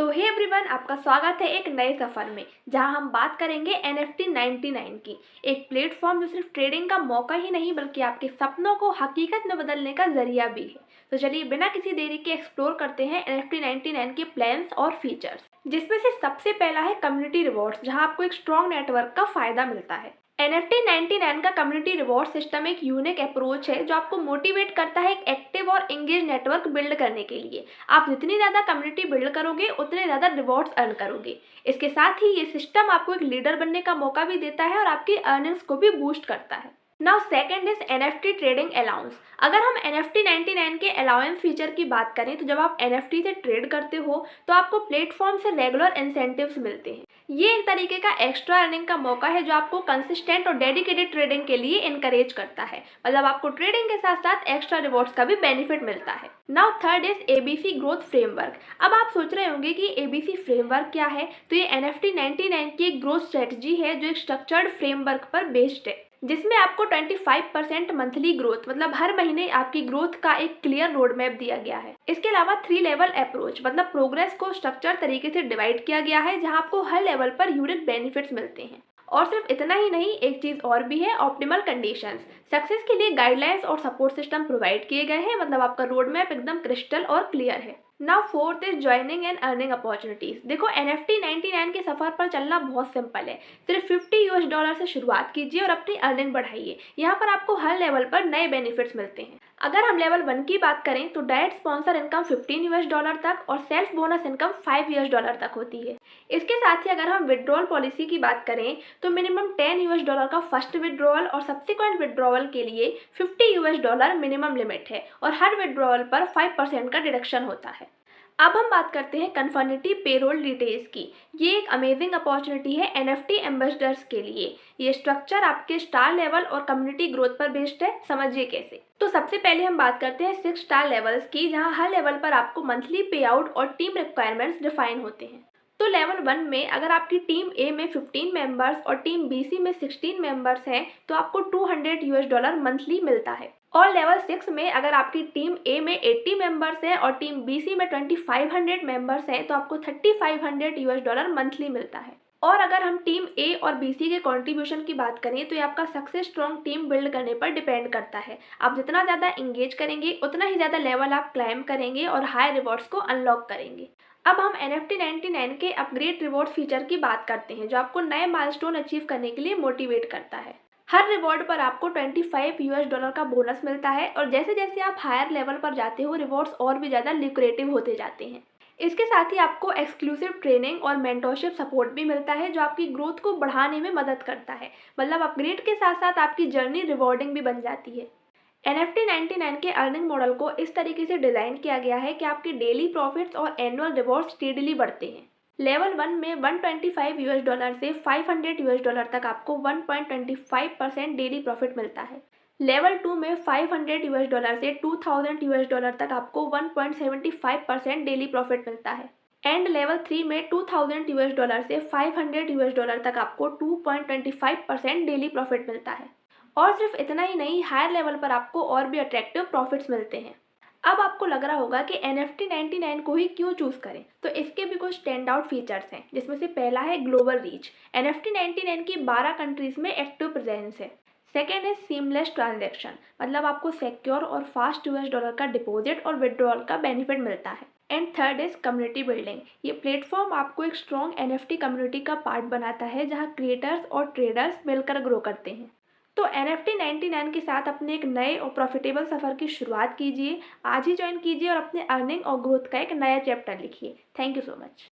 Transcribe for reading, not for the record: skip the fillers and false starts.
सो hey everyone, आपका स्वागत है एक नए सफ़र में जहां हम बात करेंगे NFT 99 की। एक प्लेटफॉर्म जो सिर्फ ट्रेडिंग का मौका ही नहीं बल्कि आपके सपनों को हकीकत में बदलने का जरिया भी है। तो चलिए बिना किसी देरी के एक्सप्लोर करते हैं NFT 99 के प्लान्स और फीचर्स, जिसमें से सबसे पहला है कम्युनिटी रिवॉर्ड्स, जहां आपको एक स्ट्रॉन्ग नेटवर्क का फायदा मिलता है। NFT 99 का कम्युनिटी रिवॉर्ड सिस्टम एक यूनिक अप्रोच है जो आपको मोटिवेट करता है एक एक्टिव और एंगेज नेटवर्क बिल्ड करने के लिए। आप जितनी ज़्यादा कम्युनिटी बिल्ड करोगे उतने ज़्यादा रिवॉर्ड्स अर्न करोगे। इसके साथ ही ये सिस्टम आपको एक लीडर बनने का मौका भी देता है और आपकी अर्निंग्स को भी बूस्ट करता है। Now second is NFT trading allowance. अगर हम NFT 99 के अलाउंस फीचर की बात करें तो जब आप NFT से ट्रेड करते हो तो आपको प्लेटफॉर्म से रेगुलर इंसेंटिव्स मिलते हैं। ये एक तरीके का एक्स्ट्रा अर्निंग का मौका है जो आपको कंसिस्टेंट और डेडिकेटेड ट्रेडिंग के लिए इनकरेज करता है। मतलब आपको ट्रेडिंग के साथ साथ एक्स्ट्रा रिवॉर्ड्स का भी बेनिफिट मिलता है। Now third is ABC growth framework. अब आप सोच रहे होंगे कि ABC फ्रेमवर्क क्या है, तो ये NFT 99 की एक ग्रोथ स्ट्रेटजी है जो एक स्ट्रक्चर्ड फ्रेमवर्क पर बेस्ड है, जिसमें आपको 25% मंथली ग्रोथ मतलब हर महीने आपकी ग्रोथ का एक क्लियर रोड मैप दिया गया है। इसके अलावा 3 लेवल अप्रोच मतलब प्रोग्रेस को स्ट्रक्चर तरीके से डिवाइड किया गया है जहां आपको हर लेवल पर यूनिक बेनिफिट्स मिलते हैं। और सिर्फ इतना ही नहीं, एक चीज़ और भी है, ऑप्टिमल कंडीशंस। सक्सेस के लिए गाइडलाइंस और सपोर्ट सिस्टम प्रोवाइड किए गए हैं, मतलब आपका रोड मैप एकदम क्रिस्टल और क्लियर है। Now fourth is joining and earning opportunities. देखो, NFT 99 के सफर पर चलना बहुत सिंपल है। सिर्फ $50 से शुरुआत कीजिए और अपनी अर्निंग बढ़ाइए। यहाँ पर आपको हर लेवल पर नए बेनिफिट्स मिलते हैं। अगर हम लेवल 1 की बात करें तो डायरेक्ट स्पॉन्सर इनकम $15 तक और सेल्फ बोनस इनकम $5 तक होती है। इसके साथ ही अगर हम विड्रॉल पॉलिसी की बात करें तो मिनिमम $10 का फर्स्ट विड्रॉल और सब्सिक्वेंट विड्रॉवल के लिए $50 मिनिमम लिमिट है और हर विड्रॉवल पर 5% का डिडक्शन होता है। अब हम बात करते हैं कन्फर्निटी पेरोल डिटेल्स की। ये एक अमेजिंग अपॉर्चुनिटी है NFT एम्बेसडर्स के लिए। ये स्ट्रक्चर आपके स्टार लेवल और कम्युनिटी ग्रोथ पर बेस्ड है। समझिए कैसे। तो सबसे पहले हम बात करते हैं 6 स्टार लेवल्स की, जहां हर लेवल पर आपको मंथली पे आउट और टीम रिक्वायरमेंट्स डिफाइन होते हैं। तो लेवल 1 में अगर आपकी टीम ए में 15 मेंबर्स और टीम BC में 16 मेंबर्स हैं तो आपको $200 मंथली मिलता है। और लेवल 6 में अगर आपकी टीम ए में 80 मेंबर्स हैं और टीम BC में 2500 मेंबर्स हैं तो आपको $3500 मंथली मिलता है। और अगर हम टीम ए और BC के कंट्रीब्यूशन की बात करें तो ये आपका सक्सेस स्ट्रॉन्ग टीम बिल्ड करने पर डिपेंड करता है। आप जितना ज़्यादा इंगेज करेंगे उतना ही ज़्यादा लेवल आप क्लाइम करेंगे और हाई रिवॉर्ड्स को अनलॉक करेंगे। अब हम NFT 99 के अपग्रेड रिवॉर्ड फीचर की बात करते हैं जो आपको नए माइलस्टोन अचीव करने के लिए मोटिवेट करता है। हर रिवॉर्ड पर आपको $25 का बोनस मिलता है और जैसे जैसे आप हायर लेवल पर जाते हो रिवॉर्ड्स और भी ज़्यादा ल्यूक्रेटिव होते जाते हैं। इसके साथ ही आपको एक्सक्लूसिव ट्रेनिंग और मेंटरशिप सपोर्ट भी मिलता है जो आपकी ग्रोथ को बढ़ाने में मदद करता है। मतलब अपग्रेड के साथ साथ आपकी जर्नी रिवॉर्डिंग भी बन जाती है। NFT 99 के अर्निंग मॉडल को इस तरीके से डिज़ाइन किया गया है कि आपके डेली प्रॉफिट्स और एनुअल रिवॉर्ड्स स्टेडली बढ़ते हैं। लेवल 1 में $125 से $500 तक आपको 1.25% डेली प्रॉफिट मिलता है। लेवल 2 में $500 से $2000 तक आपको 1.75% डेली प्रॉफिट मिलता है। एंड लेवल 3 में $2000 से $500 तक आपको 2.25% डेली प्रॉफिट मिलता है। और सिर्फ इतना ही नहीं, हायर लेवल पर आपको और भी अट्रैक्टिव प्रॉफिट्स मिलते हैं। अब आपको लग रहा होगा कि NFT 99 को ही क्यों चूज़ करें, तो इसके भी कुछ स्टैंड आउट फीचर्स हैं, जिसमें से पहला है ग्लोबल रीच। NFT 99 की 12 कंट्रीज़ में एक्टिव प्रेजेंस है। सेकेंड है सीमलेस ट्रांजैक्शन, मतलब आपको सिक्योर और फास्ट $US का डिपॉजिट और विड्रॉल का बेनिफिट मिलता है। And third is community building. ये प्लेटफॉर्म आपको एक स्ट्रॉन्ग NFT कम्युनिटी का पार्ट बनाता है जहाँ क्रिएटर्स और ट्रेडर्स मिलकर ग्रो करते हैं। तो NFT 99 के साथ अपने एक नए और प्रॉफिटेबल सफ़र की शुरुआत कीजिए। आज ही ज्वाइन कीजिए और अपने अर्निंग और ग्रोथ का एक नया चैप्टर लिखिए। Thank you so much.